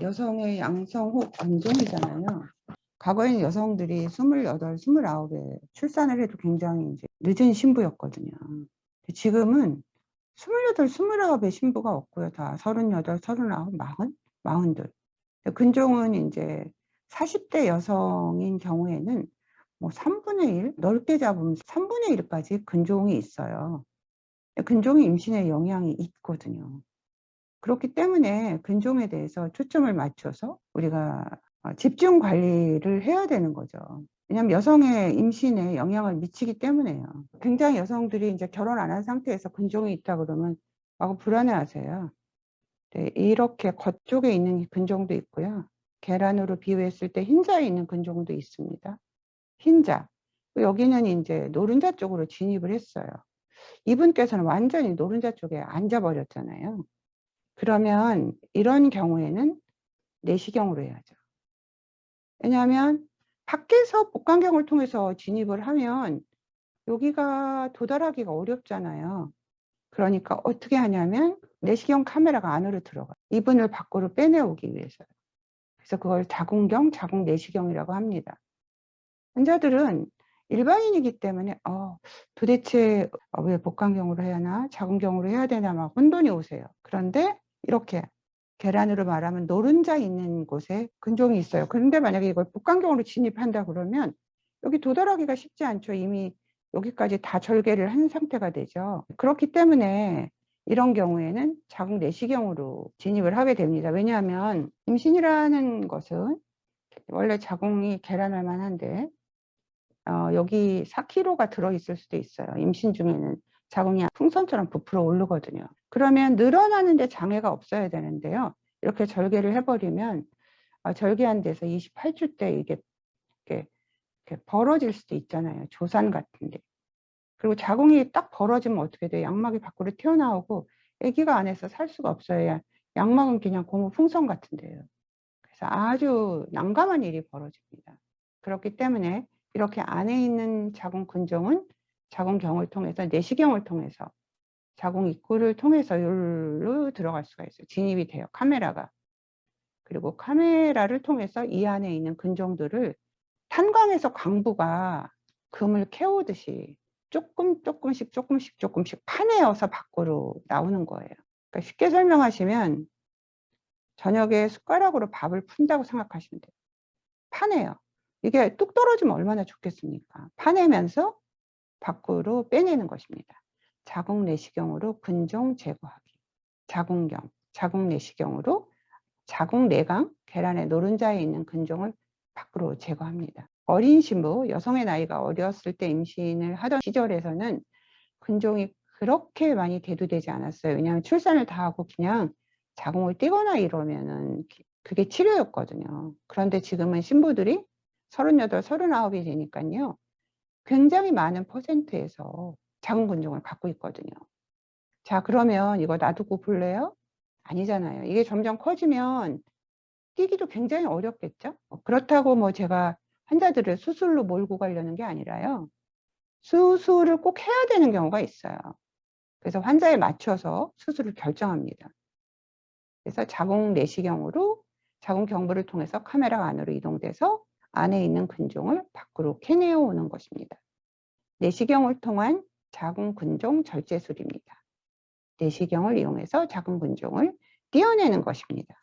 여성의 양성호 근종이잖아요. 과거에는 여성들이 28, 29에 출산을 해도 굉장히 이제 늦은 신부였거든요. 지금은 28, 29의 신부가 없고요. 다 38, 39, 40, 42. 근종은 이제 40대 여성인 경우에는 뭐 3분의 1, 넓게 잡으면 3분의 1까지 근종이 있어요. 근종이 임신에 영향이 있거든요. 그렇기 때문에 근종에 대해서 초점을 맞춰서 우리가 집중 관리를 해야 되는 거죠. 왜냐하면 여성의 임신에 영향을 미치기 때문에요. 굉장히 여성들이 이제 결혼 안 한 상태에서 근종이 있다 그러면 막 불안해 하세요. 네, 이렇게 겉쪽에 있는 근종도 있고요. 계란으로 비유했을 때 흰자에 있는 근종도 있습니다. 흰자. 여기는 이제 노른자 쪽으로 진입을 했어요. 이분께서는 완전히 노른자 쪽에 앉아버렸잖아요. 그러면 이런 경우에는 내시경으로 해야죠. 왜냐하면 밖에서 복강경을 통해서 진입을 하면 여기가 도달하기가 어렵잖아요. 그러니까 어떻게 하냐면 내시경 카메라가 안으로 들어가요. 이분을 밖으로 빼내오기 위해서요. 그래서 그걸 자궁경, 자궁내시경이라고 합니다. 환자들은 일반인이기 때문에 도대체 왜 복강경으로 해야 하나 자궁경으로 해야 되나 막 혼돈이 오세요. 그런데 이렇게 계란으로 말하면 노른자 있는 곳에 근종이 있어요. 그런데 만약에 이걸 복강경으로 진입한다 그러면 여기 도달하기가 쉽지 않죠. 이미 여기까지 다 절개를 한 상태가 되죠. 그렇기 때문에 이런 경우에는 자궁 내시경으로 진입을 하게 됩니다. 왜냐하면 임신이라는 것은 원래 자궁이 계란할 만한데 여기 4kg가 들어있을 수도 있어요. 임신 중에는 자궁이 풍선처럼 부풀어 오르거든요. 그러면 늘어나는데 장애가 없어야 되는데요. 이렇게 절개를 해버리면 절개한 데서 28주 때 이렇게 벌어질 수도 있잖아요. 조산 같은데. 그리고 자궁이 딱 벌어지면 어떻게 돼요? 양막이 밖으로 튀어나오고 아기가 안에서 살 수가 없어요. 양막은 그냥 고무 풍선 같은데요. 그래서 아주 난감한 일이 벌어집니다. 그렇기 때문에 이렇게 안에 있는 자궁 근종은 자궁경을 통해서 내시경을 통해서 자궁 입구를 통해서 여기로 들어갈 수가 있어요. 진입이 돼요. 카메라가. 그리고 카메라를 통해서 이 안에 있는 근종들을 탄광에서 광부가 금을 캐오듯이 조금씩 파내어서 밖으로 나오는 거예요. 그러니까 쉽게 설명하시면 저녁에 숟가락으로 밥을 푼다고 생각하시면 돼요. 파내요. 이게 뚝 떨어지면 얼마나 좋겠습니까? 파내면서 밖으로 빼내는 것입니다. 자궁 내시경으로 근종 제거하기. 자궁경, 자궁 내시경으로 자궁 내강, 계란의 노른자에 있는 근종을 밖으로 제거합니다. 어린 신부, 여성의 나이가 어렸을 때 임신을 하던 시절에서는 근종이 그렇게 많이 대두되지 않았어요. 왜냐하면 출산을 다 하고 그냥 자궁을 띄거나 이러면은 그게 치료였거든요. 그런데 지금은 신부들이 38, 39이 되니까요. 굉장히 많은 퍼센트에서 자궁 근종을 갖고 있거든요. 자, 그러면 이거 놔두고 볼래요? 아니잖아요. 이게 점점 커지면 뛰기도 굉장히 어렵겠죠? 그렇다고 뭐 제가 환자들을 수술로 몰고 가려는 게 아니라요. 수술을 꼭 해야 되는 경우가 있어요. 그래서 환자에 맞춰서 수술을 결정합니다. 그래서 자궁 내시경으로 자궁 경부를 통해서 카메라 안으로 이동돼서 안에 있는 근종을 밖으로 캐내어 오는 것입니다. 내시경을 통한 자궁 근종 절제술입니다. 내시경을 이용해서 자궁 근종을 떼어내는 것입니다.